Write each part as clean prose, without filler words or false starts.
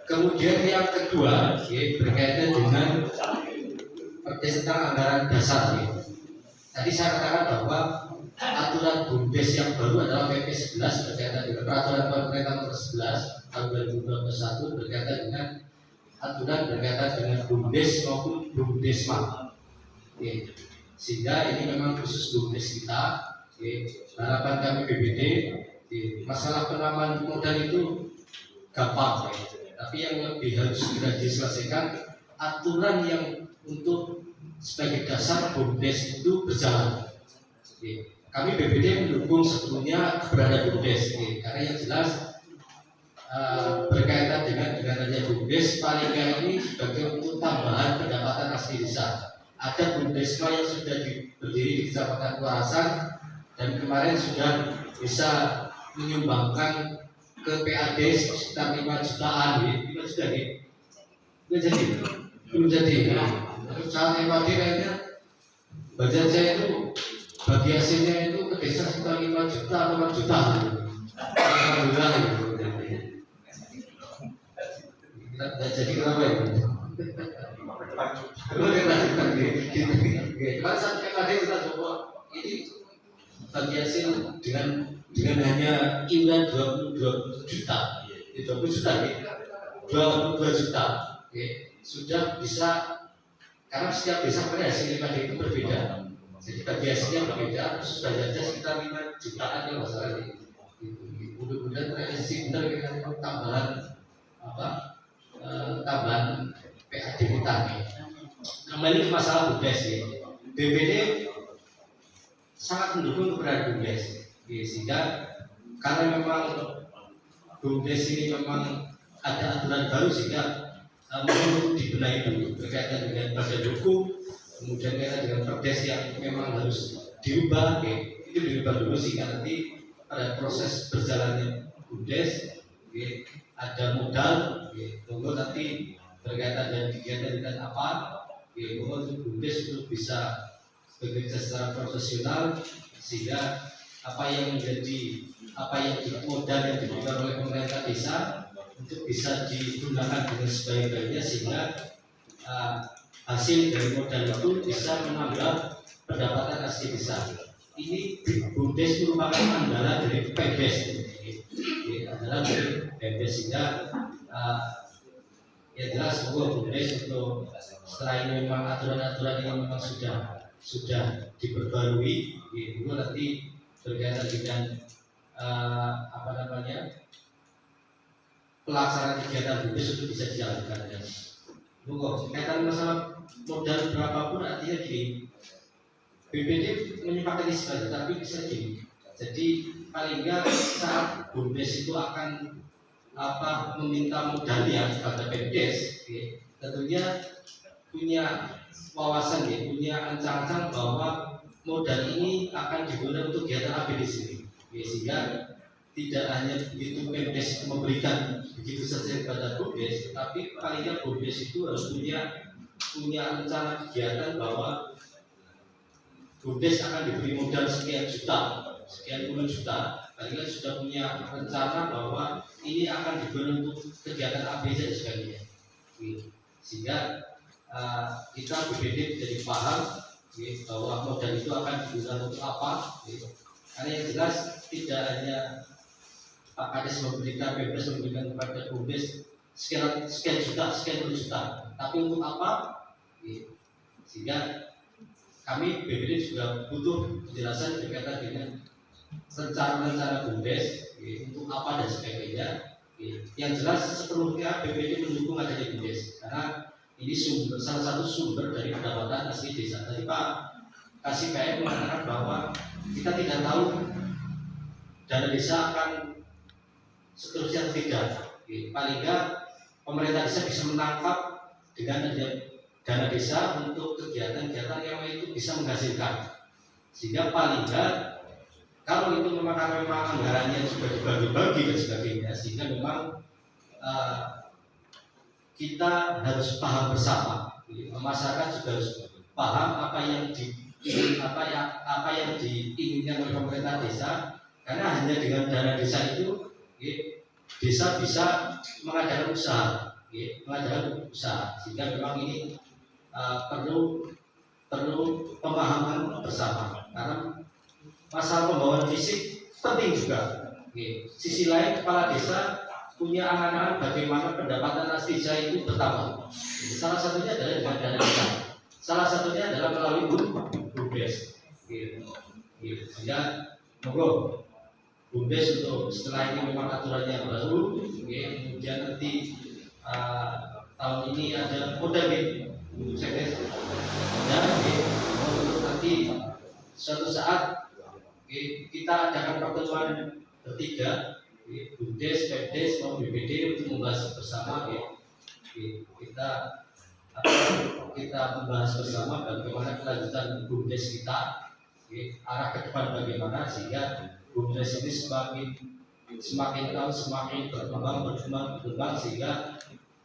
Kemudian yang kedua, berkaitan dengan tentang anggaran dasar. Tadi saya katakan bahwa aturan BUMDes yang baru adalah PP 11 berkaitan dengan peraturan pemerintah nomor 11 tahun 2021 berkaitan dengan aturan berkaitan dengan BUMDes maupun BUMDesma. Sehingga ini memang khusus BUMDes kita. Harapan kami BPD, masalah penamaan modal itu gampang, tapi yang lebih harus segera diselesaikan aturan yang untuk sebagai dasar BUMDes itu berjalan. Kami BPD mendukung sepenuhnya keberadaan BUMDes, karena yang jelas berkaitan dengan adanya BUMDes paling nggak ini sebagai untuk tambahan pendapatan asli desa. Ada BUMDesma yang sudah berdiri di Kecamatan Kuarasan dan kemarin sudah bisa menyumbangkan ke PAD sekitar 5 jutaan, 5 juta belum jadi. Terus saat PAD kayaknya bagian saya itu bagi hasilnya itu ke desa sekitar 5 juta atau 4 juta. Alhamdulillah itu. Kita tidak jadi kenapa ya? Kalau saat PAD kita coba ini bagi hasil dengan hanya iuran 22 juta, 22 juta, sudah bisa, karena setiap desa pada hasil PAD itu berbeda, jadi bagi hasilnya berbeda, khusus belajarnya sekitar 5 jutaan ya masalah ini. Mudah-mudahan terrealisasi benar dengan tambahan tambahan PAD kita. Kembali ke masalah BUMDes BPD sangat mendukung keberadaan BUMDes, sehingga karena memang BUMDes ini memang ada aturan baru sehingga perlu dibenahi dulu berkaitan dengan badan hukum, kemudian kaitan dengan perdes yang memang harus diubah, itu diubah dulu sehingga nanti pada proses berjalannya BUMDes ada modal, tunggu nanti berkaitan dengan kegiatan apa, BUMDes itu bisa bekerja secara profesional sehingga apa yang modal yang diberikan oleh pemerintah desa untuk bisa digunakan dengan sebaik-baiknya sehingga hasil dari modal itu bisa menambah pendapatan asli desa. Ini BUMDes merupakan andalan dari PEMDes, sehingga ya jelas bahwa BUMDes untuk setelah ini memang aturan-aturan yang memang sudah diperbarui, itu nanti berkaitan dengan pelaksanaan kegiatan BUMDes itu bisa dijalankan. Kaitan masalah modal berapapun artinya gini, BPD menyepakati sekali, tapi bisa gini. Jadi paling enggak saat BUMDes itu akan meminta modalnya kepada PEMDes, tentunya punya wawasan punya ancang-ancang bahwa modal ini akan digunakan untuk kegiatan APD sini, sehingga tidak hanya begitu PEMDes memberikan begitu saja kepada BUMDes, tapi palingnya BUMDes itu harus punya rencana kegiatan bahwa BUMDes akan diberi modal sekian puluh juta, palingnya sudah punya rencana bahwa ini akan digunakan untuk kegiatan APD dan sebagainya, sehingga kita BPD jadi paham bahwa modal itu akan digunakan untuk apa, karena yang jelas tidak hanya Pak Kades memberikan, PEMDes memberikan kepada BUMDes sekian juta, sekian puluh juta, tapi untuk apa? Sehingga kami BPD juga butuh penjelasan berkaitan dengan rencana BUMDes untuk apa dan sebagainya. Yang jelas sepenuhnya BPD mendukung adanya BUMDes karena ini salah satu sumber dari pendapatan asli desa. Tadi Pak Kasih PM mengatakan bahwa kita tidak tahu dana desa akan seterusnya tidak. Paling nggak pemerintah desa bisa menangkap dengan dana desa untuk kegiatan-kegiatan yang itu bisa menghasilkan. Sehingga paling nggak kalau itu memang anggarannya sudah dibagi-bagi dan sebagainya, sehingga memang kita harus paham bersama, masyarakat juga harus paham apa yang diinginkan oleh pemerintah desa, karena hanya dengan dana desa itu desa bisa mengadakan usaha, pelajaran usaha, sehingga memang ini perlu pemahaman bersama, karena masalah pembawaan fisik penting juga. Sisi lain, kepala desa punya angan-angan bagaimana pendapatan asli desa itu bertambah. Salah satunya adalah dengan dana desa, salah satunya adalah melalui BUMDes. Sehingga monggo BUMDes untuk setelah ini memang aturannya baru, kemudian nanti tahun ini ada modal sekdes, dan untuk nanti suatu saat kita adakan pertemuan bertiga, BUMDes, PEMDes, maupun BPD untuk membahas bersama. Kita membahas bersama bagaimana kelanjutan BUMDes kita, arah ke depan bagaimana, sehingga BUMDes ini semakin tahun semakin berkembang, sehingga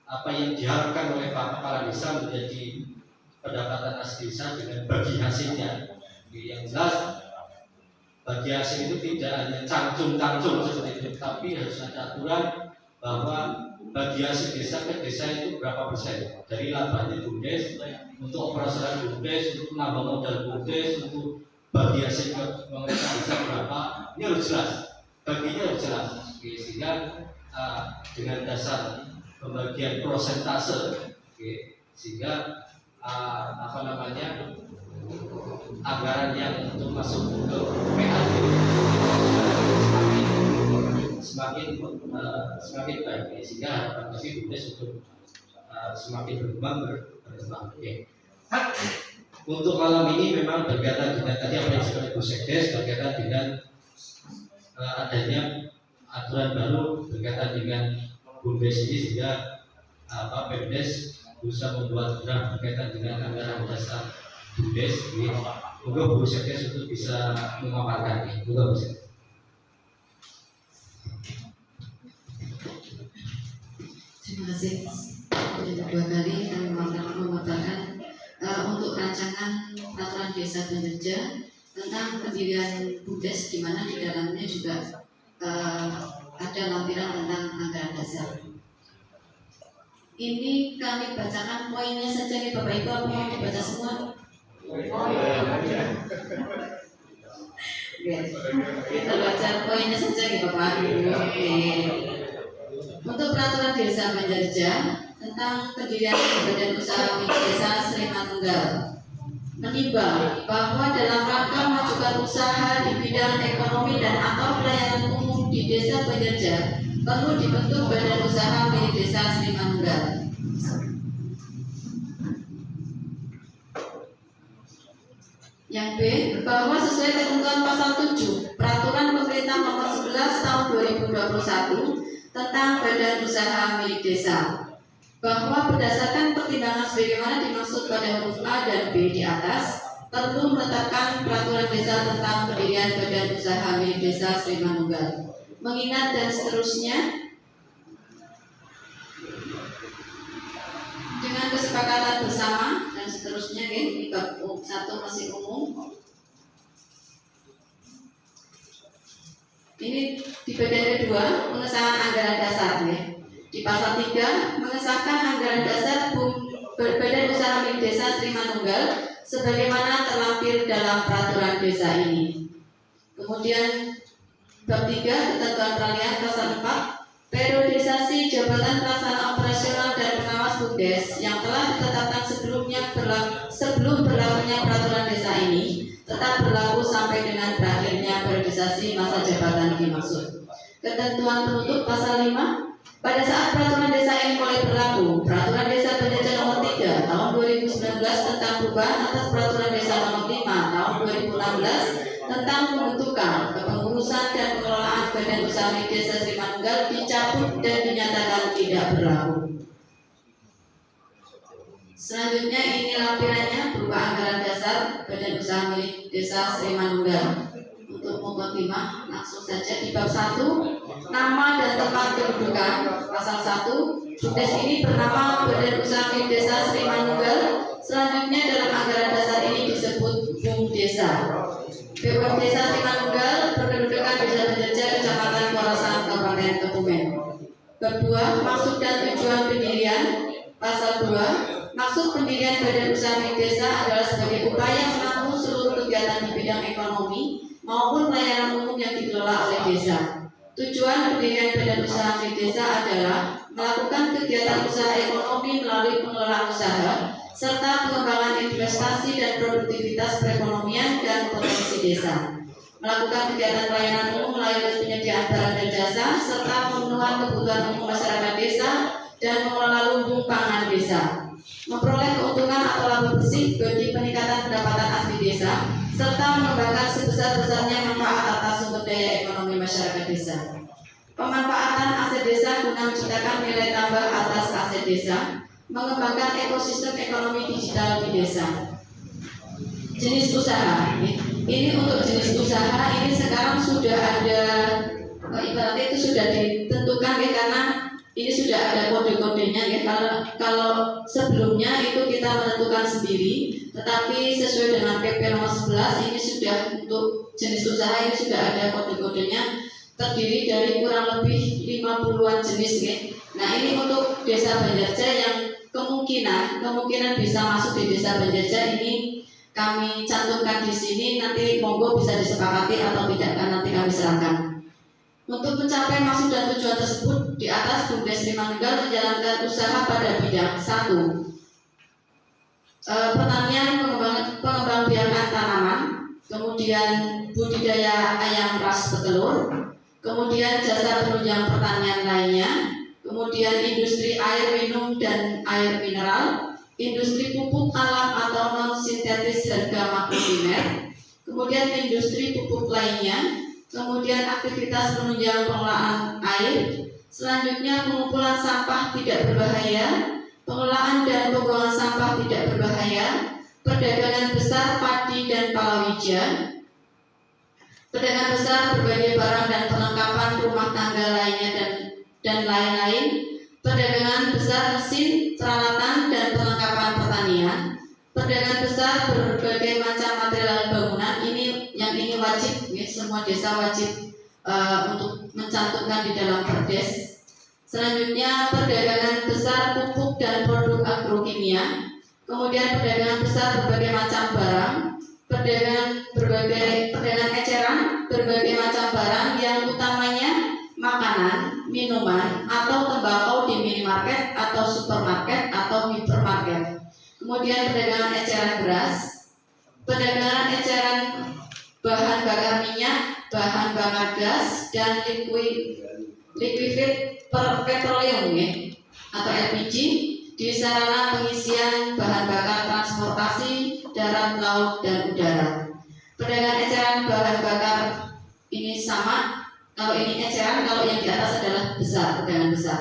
apa yang diharapkan oleh Pak Kepala Desa menjadi pendapatan asli desa dengan bagi hasilnya. Yang jelas bagi hasil itu tidak hanya cangcung seperti itu, tapi harus ada aturan bahwa bagi hasil desa ke desa itu berapa persen dari labanya BUMDes, untuk operasional BUMDes, untuk menambah modal BUMDes, untuk bagi hasil ke pemerintah desa berapa. Ini harus jelas, baginya harus jelas, sehingga dengan dasar pembagian prosentase, sehingga anggaran yang untuk masuk ke PAD semakin baik, sehingga harapan kami BUMDes untuk semakin berkembang. Untuk malam ini memang berkaitan dengan tadi apa yang disebut Ibu Sekdes, berkaitan dengan adanya aturan baru berkaitan dengan BUMDes ini, sehingga PEMDes bisa membuat draft berkaitan dengan anggaran dasar BUMDes. Moga Bu Sekdes untuk bisa memaparkan. Moga Bu Sekdes. Terima kasih. Sudah dua kali kami memaparkan untuk rancangan peraturan desa pekerja tentang pendirian BUMDes, di mana di dalamnya juga ada lampiran tentang anggaran dasar. Ini kami bacakan poinnya saja nih Bapak Ibu, apa mau dibaca semua? Kita baca poinnya saja nih Bapak Ibu. Untuk peraturan desa Banjarja tentang pendirian badan usaha milik desa Sri Manunggal, menimbang bahwa dalam rangka memajukan usaha di bidang ekonomi dan atau pelayanan umum di desa Banjarja, perlu dibentuk badan usaha milik desa Sri Manunggal. Yang B, bahwa sesuai ketentuan pasal 7 Peraturan Pemerintah Nomor 11 Tahun 2021 tentang badan usaha milik desa, bahwa berdasarkan pertimbangan sebagaimana dimaksud pada huruf A dan B di atas, perlu menetapkan peraturan desa tentang pendirian badan usaha milik desa Sri Manunggal, mengingat dan seterusnya, dengan kesepakatan bersama dan seterusnya. Ini bab 1 masih umum. Ini di bagian kedua, pengesahan anggaran dasar ya. Di pasal 3 mengesahkan anggaran dasar badan usaha milik desa Sri Manunggal sebagaimana terlampir dalam peraturan desa ini. Kemudian bab 3 ketentuan peralihan pasal 4, periodisasi jabatan pelaksana operasional dan pengawas BUMDes yang telah ditetapkan sebelum berlakunya peraturan desa ini tetap berlaku sampai dengan berakhirnya periodisasi masa jabatan dimaksud. Ketentuan penutup pasal 5, pada saat peraturan desa ini mulai berlaku, peraturan desa Banjarja nomor 3 tahun 2019 tentang perubahan atas peraturan desa nomor 5 tahun 2016 tentang pembentukan, kepengurusan dan pengelolaan badan usaha milik desa Sri Manunggal dicabut dan dinyatakan tidak berlaku. Selanjutnya ini lampirannya berupa anggaran dasar badan usaha milik desa Sri Manunggal. Untuk mukadimah langsung saja di bab 1, nama dan tempat kedudukan pasal 1. BUMDes ini bernama Badan Usaha Milik Desa Sri Manunggal. Selanjutnya dalam anggaran dasar ini disebut BUMDesa. BUM Desa Sri Manunggal berkedudukan Desa Banjarja, Kecamatan Kuarasan, Kabupaten Kebumen. Bab 2, maksud dan tujuan pendirian. Pasal 2, maksud pendirian badan usaha milik desa adalah sebagai upaya menampung seluruh kegiatan di bidang ekonomi maupun pelayanan umum yang dikelola oleh desa. Tujuan pendirian badan usaha milik desa adalah melakukan kegiatan usaha ekonomi melalui pengelolaan usaha serta pengembangan investasi dan produktivitas perekonomian dan potensi desa. Melakukan kegiatan pelayanan umum melalui penyediaan barang dan jasa serta pemenuhan kebutuhan umum masyarakat desa dan mengelola lumbung pangan desa. Memperoleh keuntungan atau laba bersih bagi peningkatan pendapatan asli desa serta mengembangkan sebesar-besarnya manfaat atas sumber daya ekonomi masyarakat desa. Pemanfaatan aset desa guna menciptakan nilai tambah atas aset desa, mengembangkan ekosistem ekonomi digital di desa. Jenis usaha, ini untuk jenis usaha ini sekarang sudah ada, ibaratnya itu sudah ditentukan ya, karena ini sudah ada kode-kodenya ya. Kalau sebelumnya itu kita menentukan sendiri, tetapi sesuai dengan PP nomor 11 ini sudah untuk jenis usaha ini sudah ada kode-kodenya, terdiri dari kurang lebih 50-an jenis ya. Nah ini untuk desa Banjarja yang kemungkinan bisa masuk di desa Banjarja ini kami cantumkan di sini, nanti monggo bisa disepakati atau tidak kan nanti kami serahkan. Untuk mencapai maksud dan tujuan tersebut, di atas BUMDes 5 Nunggal menjalankan usaha pada bidang 1. Pertanian pengembangbiakan tanaman, kemudian budidaya ayam ras petelur, kemudian jasa penunjang pertanian lainnya, kemudian industri air minum dan air mineral, industri pupuk alam atau non sintetis harga makroprimer, kemudian industri pupuk lainnya, kemudian aktivitas penunjang pengelolaan air, selanjutnya pengumpulan sampah tidak berbahaya, pengelolaan dan pembuangan sampah tidak berbahaya, perdagangan besar padi dan palawija, perdagangan besar berbagai barang dan perlengkapan rumah tangga lainnya dan lain-lain, perdagangan besar mesin, peralatan dan perlengkapan pertanian, perdagangan besar berbagai macam material bangunan. Ini wajib ya, semua desa wajib untuk mencantumkan di dalam perdes. Selanjutnya perdagangan besar pupuk dan produk agrokimia, kemudian perdagangan besar berbagai macam barang, perdagangan eceran berbagai macam barang yang utamanya makanan, minuman, atau tembakau di minimarket atau supermarket atau hipermarket. Kemudian perdagangan eceran beras, perdagangan eceran bahan bakar minyak, bahan bakar gas, dan liquefied petroleum ya, atau LPG di sarana pengisian bahan bakar transportasi darat, laut, dan udara. Perdagangan eceran bahan bakar ini sama. Kalau ini eceran, kalau yang di atas adalah besar, perdagangan besar.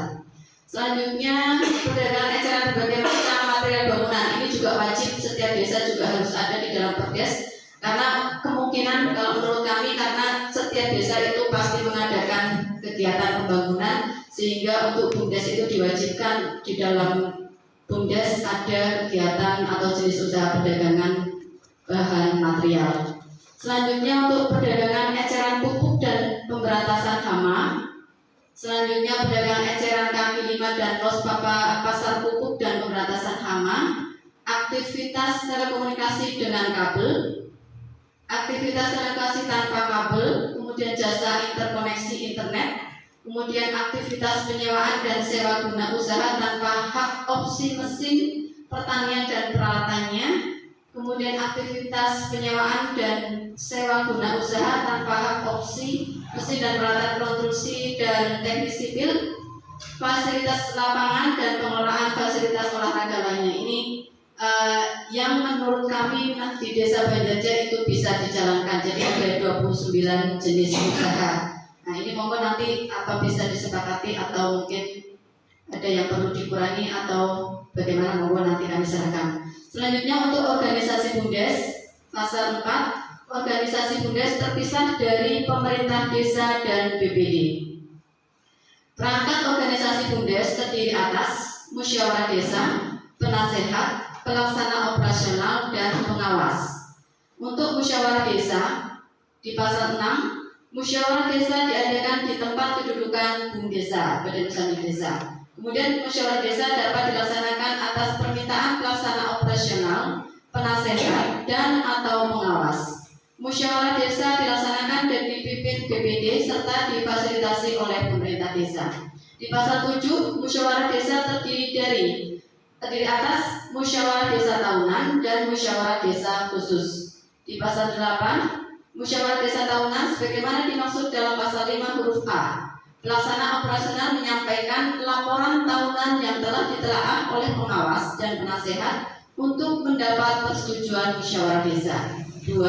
Selanjutnya perdagangan eceran berbagai macam material bangunan ini juga wajib, setiap desa juga harus ada di dalam perdes. Karena kemungkinan kalau menurut kami, karena setiap desa itu pasti mengadakan kegiatan pembangunan, sehingga untuk BUMDes itu diwajibkan di dalam BUMDes ada kegiatan atau jenis usaha perdagangan bahan material. Selanjutnya untuk perdagangan eceran pupuk dan pemberantasan hama. Selanjutnya perdagangan eceran kaki lima dan los pasar pupuk dan pemberantasan hama. Aktivitas telekomunikasi dengan kabel, aktivitas telekomunikasi tanpa kabel, kemudian jasa interkoneksi internet, kemudian aktivitas penyewaan dan sewa guna usaha tanpa hak opsi mesin pertanian dan peralatannya, kemudian aktivitas penyewaan dan sewa guna usaha tanpa hak opsi mesin dan peralatan konstruksi dan teknik sipil, fasilitas lapangan dan pengelolaan fasilitas olahraga lainnya. Ini yang menurut kami di desa Banjarja itu bisa dijalankan. Jadi ada 29 jenis usaha. Nah ini monggo nanti apa bisa disepakati atau mungkin ada yang perlu dikurangi atau bagaimana, monggo nanti kami serahkan. Selanjutnya untuk organisasi BUMDes pasal 4, organisasi BUMDes terpisah dari pemerintah desa dan BPD. Perangkat organisasi BUMDes terdiri atas musyawarah desa, penasehat, pelaksana operasional, dan pengawas. Untuk musyawarah desa di pasal 6, Musyawarah desa diadakan di tempat kedudukan BUM desa, Badan Usaha Milik Desa. Kemudian musyawarah desa dapat dilaksanakan atas permintaan pelaksana operasional, penasehat, dan atau pengawas. Musyawarah desa dilaksanakan dan dipimpin BPD serta difasilitasi oleh pemerintah desa. Di pasal 7, musyawarah desa terdiri atas musyawarah desa tahunan dan musyawarah desa khusus. Di pasal 8, musyawarah desa tahunan sebagaimana dimaksud dalam pasal 5 huruf A. Pelaksana operasional menyampaikan laporan tahunan yang telah ditelaah oleh pengawas dan penasehat untuk mendapat persetujuan musyawarah desa. 2.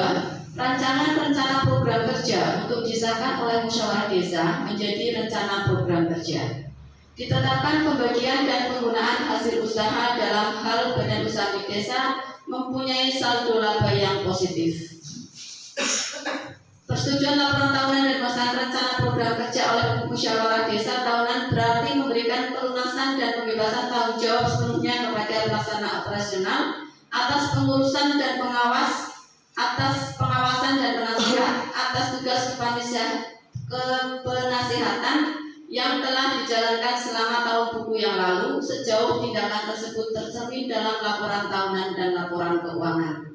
Rancangan rencana program kerja untuk disahkan oleh musyawarah desa menjadi rencana program kerja. Ditetapkan pembagian dan penggunaan hasil usaha dalam hal badan usaha milik desa mempunyai saldo laba yang positif. Persetujuan laporan tahunan dan pelaksanaan rencana program kerja oleh musyawarah desa tahunan berarti memberikan pelunasan dan pembebasan tanggung jawab sepenuhnya kepada pelaksana operasional atas pengurusan dan atas pengawasan dan penasihat atas tugas kepenasihatan yang telah dijalankan selama tahun buku yang lalu sejauh tindakan tersebut tercermin dalam laporan tahunan dan laporan keuangan.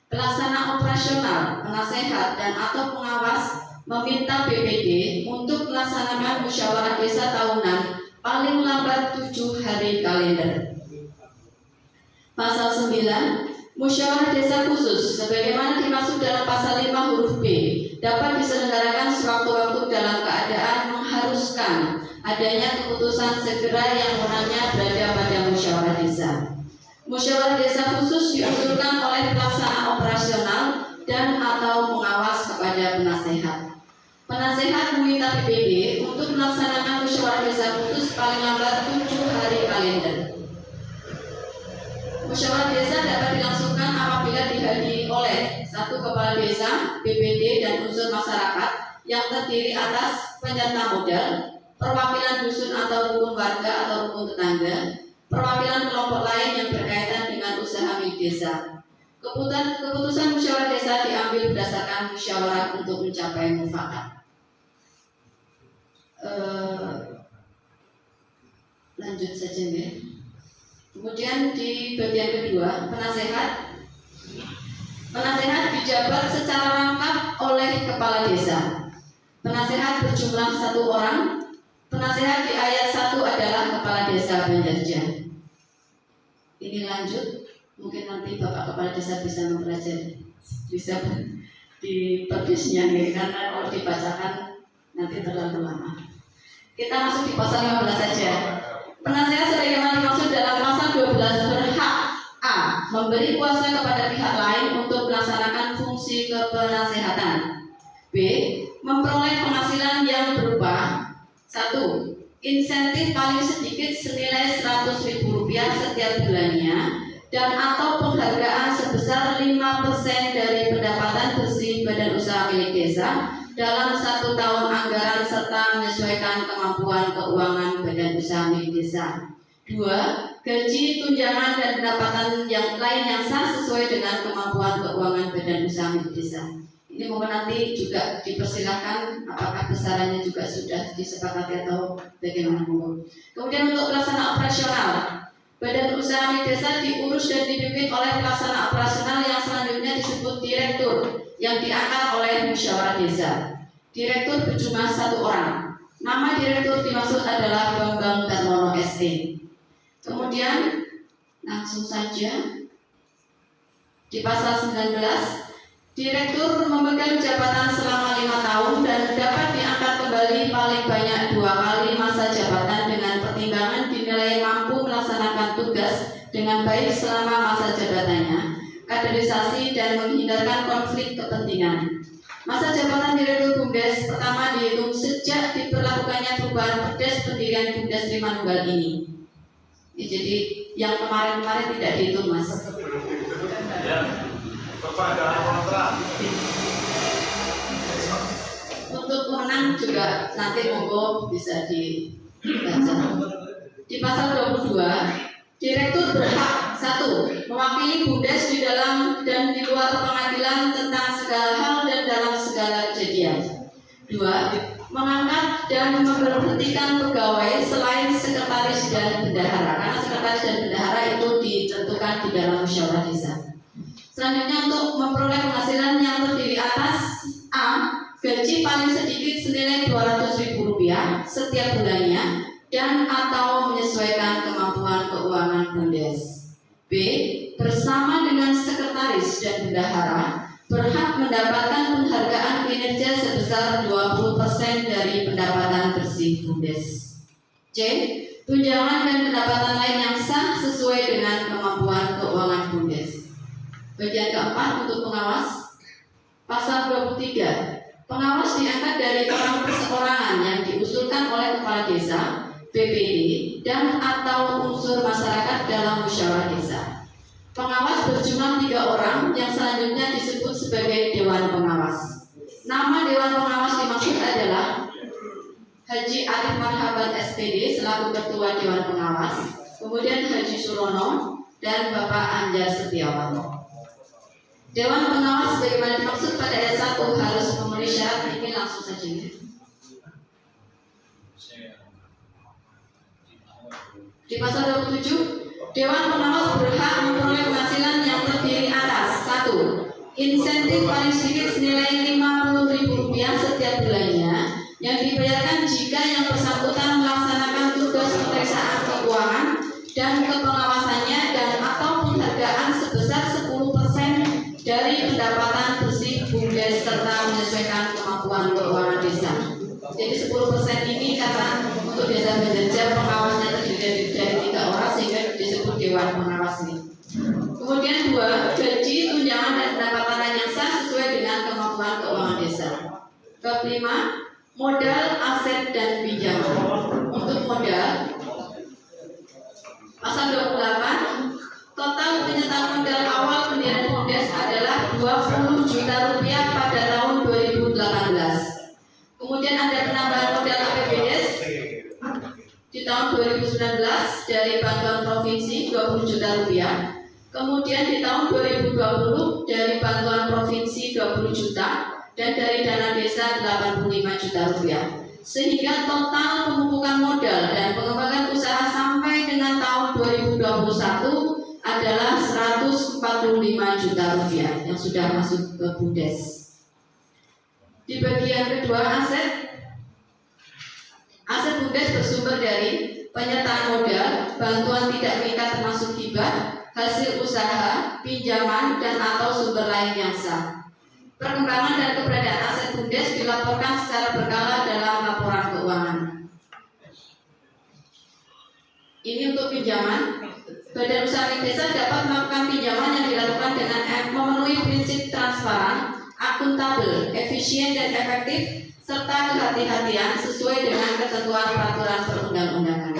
Pelaksana operasional, penasehat, dan atau pengawas meminta BPD untuk melaksanakan musyawarah desa tahunan paling lambat 7 hari kalender. Pasal 9, musyawarah desa khusus sebagaimana dimaksud dalam pasal 5 huruf B dapat diselenggarakan sewaktu-waktu dalam keadaan mengharuskan adanya keputusan segera yang mengenanya berada pada musyawarah desa. Musyawarah desa khusus diusulkan oleh pelaksana operasional dan atau pengawas kepada penasehat. Penasehat meminta BPD untuk melaksanakan musyawarah desa khusus paling lambat 7 hari kalender. Musyawarah desa dapat dilangsungkan apabila dihadiri oleh 1 kepala desa, BPD, dan unsur masyarakat yang terdiri atas penyerta modal, perwakilan dusun atau rukun warga atau rukun tetangga, perwakilan kelompok lain yang berkaitan dengan usaha milik desa. Keputusan musyawarah desa diambil berdasarkan musyawarah untuk mencapai mufakat. Lanjut saja ya. Kemudian di bagian kedua, penasehat dijabat secara rangkap oleh kepala desa. Penasehat berjumlah 1 orang. Penasehat di ayat 1 adalah kepala desa Banjarja. Ini lanjut, mungkin nanti Bapak Kepala Desa bisa mempelajari, bisa di perbisnya nih, karena kalau dibacakan nanti terlalu lama. Kita masuk di pasal 15 saja. Penasehat sebagaimana dimaksud dalam pasal 12 berhak A. Memberi kuasa kepada pihak lain untuk melaksanakan fungsi kepenasehatan. B. Memperoleh penghasilan yang berupa 1. Insentif paling sedikit senilai Rp100.000 setiap bulannya dan atau penghargaan sebesar 5% dari pendapatan bersih badan usaha milik desa dalam 1 tahun anggaran serta menyesuaikan kemampuan keuangan badan usaha milik desa. 2. Gaji, tunjangan, dan pendapatan yang lain yang sah sesuai dengan kemampuan keuangan badan usaha milik desa. Ini mungkin nanti juga dipersilakan apakah besarannya juga sudah disepakati atau bagaimana monggo. Kemudian untuk pelaksana operasional, badan usaha milik desa diurus dan dipimpin oleh pelaksana operasional yang selanjutnya disebut direktur yang diangkat oleh musyawarah desa. Direktur berjumlah 1 orang. Nama direktur dimaksud adalah Bambang Darmono SE. Kemudian langsung saja di pasal 19. Direktur memegang jabatan selama 5 tahun dan dapat diangkat kembali paling banyak 2 kali masa jabatan dengan pertimbangan dinilai mampu melaksanakan tugas dengan baik selama masa jabatannya, kaderisasi, dan menghindarkan konflik kepentingan. Masa jabatan Direktur BUMDes pertama dihitung sejak diberlakukannya perubahan perdes pendirian BUMDes 5 Nunggal ini. Jadi yang kemarin-kemarin tidak dihitung, Mas. Ya. Untuk menang juga nanti monggo bisa dibaca. Di pasal 22, direktur berhak 1. Mewakili BUMDes di dalam dan di luar pengadilan tentang segala hal dan dalam segala kejadian. 2. 2. Mengangkat dan memberhentikan pegawai selain sekretaris dan bendahara, karena sekretaris dan bendahara itu ditentukan di dalam musyawarah desa. Selanjutnya, untuk memperoleh penghasilan yang terdiri atas A. Gaji paling sedikit senilai Rp200.000 setiap bulannya dan atau menyesuaikan kemampuan keuangan Bundes. B. Bersama dengan sekretaris dan bendahara berhak mendapatkan penghargaan kinerja sebesar 20% dari pendapatan bersih Bundes. C. Tunjangan dan pendapatan lain yang sah sesuai dengan kemampuan keuangan Bundes. Bagian keempat untuk pengawas. Pasal 23. Pengawas diangkat dari orang perseorangan yang diusulkan oleh kepala desa, BPD, dan atau unsur masyarakat dalam musyawarah desa. Pengawas berjumlah 3 orang yang selanjutnya disebut sebagai Dewan Pengawas. Nama Dewan Pengawas dimaksud adalah Haji Arif Marhaban SPD selaku Ketua Dewan Pengawas, kemudian Haji Surono dan Bapak Anjar Setiawan. Dewan Pengawas sebagaimana dimaksud pada ayat 1 harus memenuhi syarat ini, langsung saja. Di pasal 27, Dewan Pengawas berhak memperoleh penghasilan yang terdiri atas 1. Insentif paling sedikit senilai Rp50.000 setiap bulannya yang dibayarkan jika yang bersangkutan melaksanakan tugas pemeriksaan keuangan dan kepengawasannya dan atau penghargaan sebesar 10% dari pendapatan bersih Bundes serta menyesuaikan kemampuan keuangan desa. Jadi 10% ini karena untuk desa Banjarja pengawasnya terdiri dari 3 orang sehingga disebut Dewan Pengawas ini. Kemudian 2, gaji, tunjangan dan pendapatan lain yang sah sesuai dengan kemampuan keuangan desa. Kelima, modal, aset dan pinjaman. Untuk modal, pasal 28, total penyertaan modal awal pendirian Bundes adalah Rp20 juta pada tahun 2018. Kemudian ada penambahan modal APBDes di tahun 2019 dari bantuan provinsi Rp20 juta. Kemudian di tahun 2020 dari bantuan provinsi Rp20 juta dan dari dana desa Rp85 juta. Sehingga total pemupukan modal dan pengembangan usaha sampai dengan tahun 2021 adalah Rp145 juta yang sudah masuk ke Bundes. Di bagian kedua, aset Bundes bersumber dari penyertaan modal, bantuan tidak mengikat termasuk hibah, hasil usaha, pinjaman, dan atau sumber lain yang sah. Perkembangan dan keberadaan aset Bundes dilaporkan secara berkala dalam laporan keuangan. Ini untuk pinjaman. Badan usaha milik desa dapat melakukan pinjaman yang dilakukan dengan memenuhi prinsip transparan, akuntabel, efisien dan efektif, serta kehati-hatian sesuai dengan ketentuan peraturan perundang-undangan.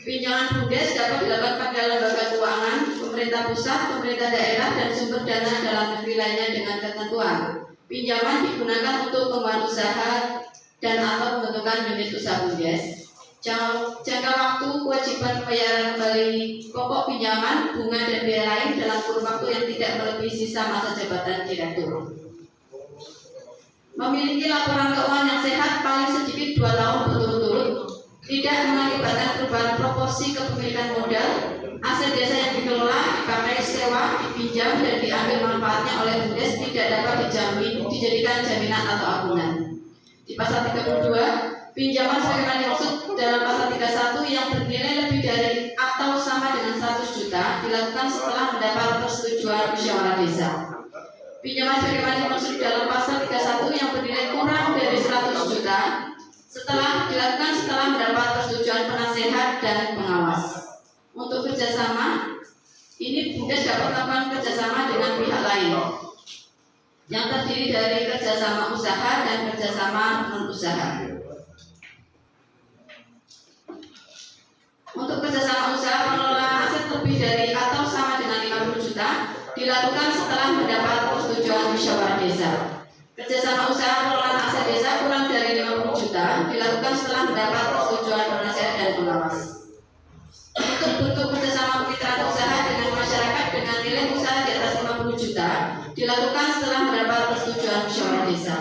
Pinjaman Bundes dapat dilakukan pada lembaga keuangan, pemerintah pusat, pemerintah daerah, dan sumber dana dalam negeri lainnya dengan ketentuan. Pinjaman digunakan untuk pengembangan usaha dan atau pembentukan unit usaha Bundes. Jangka waktu kewajiban pembayaran kembali pokok pinjaman, bunga dan biaya lain dalam kurun waktu yang tidak melebihi sisa masa jabatan direktur. Memiliki laporan keuangan yang sehat paling sedikit 2 tahun berturut-turut, tidak mengakibatkan perubahan proporsi kepemilikan modal, aset desa yang dikelola, dipakai, sewa, dipinjam dan diambil manfaatnya oleh Bundes tidak dapat dijadikan jaminan atau agunan. Di pasal 32, pinjaman sebagaimana dimaksud dalam pasal 31 yang bernilai lebih dari atau sama dengan 100 juta dilakukan setelah mendapat persetujuan musyawarah desa. Pinjaman sebagaimana dimaksud dalam pasal 31 yang bernilai kurang dari 100 juta dilakukan setelah mendapat persetujuan penasehat dan pengawas. Untuk kerjasama, ini Bundes dapat melakukan kerjasama dengan pihak lain yang terdiri dari kerjasama usaha dan kerjasama non-usaha. Untuk kerjasama usaha, pengelolaan aset lebih dari atau sama dengan 50 juta dilakukan setelah mendapat persetujuan musyawarah desa. Kerjasama usaha pengelolaan aset desa kurang dari 50 juta dilakukan setelah mendapat persetujuan penasehat dan pengawas. Untuk bentuk kerjasama kemitraan usaha dengan masyarakat dengan nilai usaha di atas 50 juta dilakukan setelah mendapat persetujuan musyawarah desa.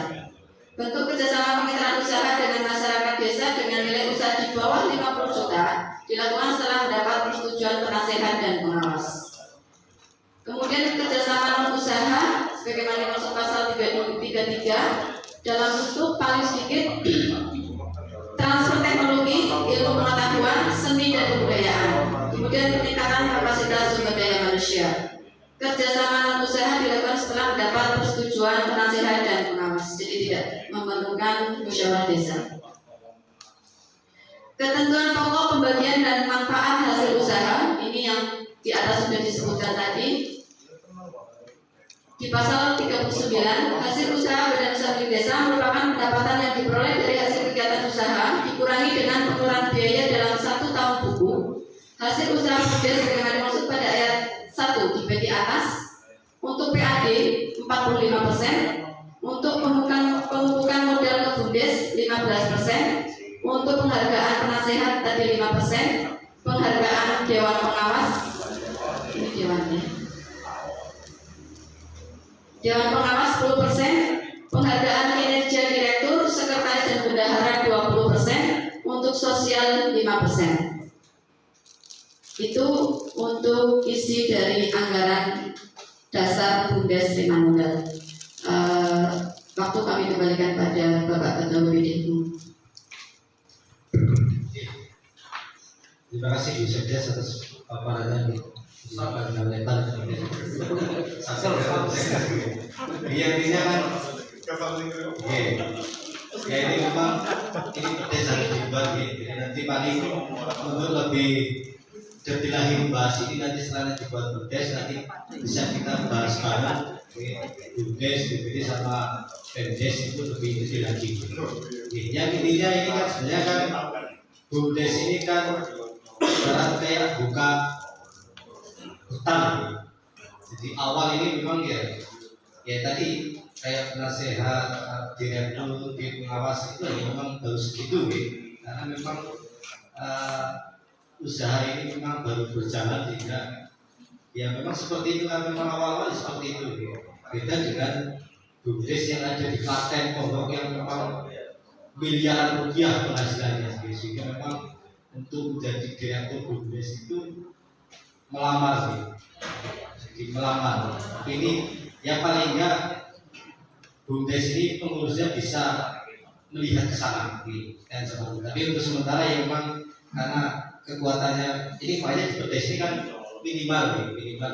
Bentuk kerjasama kemitraan usaha dengan masyarakat desa dengan nilai usaha di bawah 50 juta dilakukan setelah mendapat persetujuan penasehat dan pengawas. Kemudian kerjasama non usaha sebagaimana dimaksud pasal 333 dalam bentuk paling sedikit transfer teknologi, ilmu pengetahuan, seni dan kebudayaan. Kemudian peningkatan kapasitas sumber daya manusia. Kerjasama non usaha dilakukan setelah mendapat persetujuan penasehat dan pengawas, jadi tidak memerlukan musyawarah desa. Ketentuan pokok pembagian dan manfaat hasil usaha ini yang di atas sudah disebutkan tadi. Di pasal 39, hasil usaha badan usaha milik desa merupakan pendapatan yang diperoleh dari hasil kegiatan usaha dikurangi dengan pengeluaran biaya dalam 1 tahun buku. Hasil usaha BUMDes sebagaimana dimaksud pada ayat 1 di atas. Untuk PAD 45%, untuk pemupukan modal ke BUMDes 15%, untuk penghargaan penasehat tadi 5%, penghargaan dewan pengawas ini dewannya. Dewan pengawas 10%, penghargaan kinerja direktur, sekretaris dan bendahara 20%, untuk sosial 5%. Itu untuk isi dari anggaran dasar BUMDes Trimanunggal. Waktu kami kembalikan pada Bapak Ketua BPD. Terima kasih Bu Sekdes atas paparannya dengan lebar. Iya, intinya kan, ya ini memang ini pedes harus dibuat gitu. Nanti paling untuk lebih detail lagi membahas ini nanti setelah dibuat pedes nanti bisa kita bahas bareng BUMDes, BPD sama Pemdes itu lebih detail lagi. Yang intinya ini kan sebenarnya kan BUMDes ini kan ibarat kayak buka hutang. Jadi awal ini memang ya tadi kayak penasehat, direktur, pengawas itu ya memang baru segitu karena memang usaha ini memang baru berjalan sehingga ya memang seperti itu kan, memang awal-awal seperti itu beda dengan BUMDes yang ada di Klaten, Pondok yang memang miliaran rupiah penghasilannya sehingga memang untuk menjadi direktur BUMDes itu melamar jadi melamar. Ini yang paling enggak BUMDes ini pengurusnya bisa melihat ke sana dan seperti. Tapi untuk sementara ya memang karena kekuatannya ini banyak di BUMDes ini kan minimal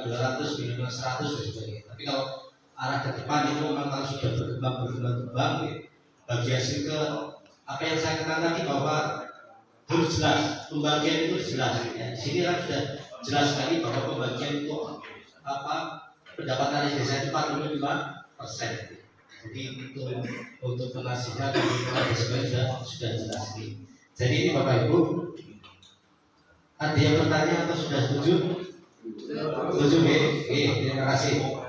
200, minimal 100 dan sebagainya. Tapi kalau arah ke depan itu memang kalau sudah berkembang bagi hasil ke apa yang saya katakan tadi bahwa harus jelas pembagian itu jelas. Ya, di sini kan sudah jelas sekali bahwa pembagian itu pendapatan desa itu 45%. Jadi untuk penasihat dan sebagainya sudah jelas. Jadi ini Bapak Ibu, ada yang bertanya atau sudah setuju? Setuju, terima kasih.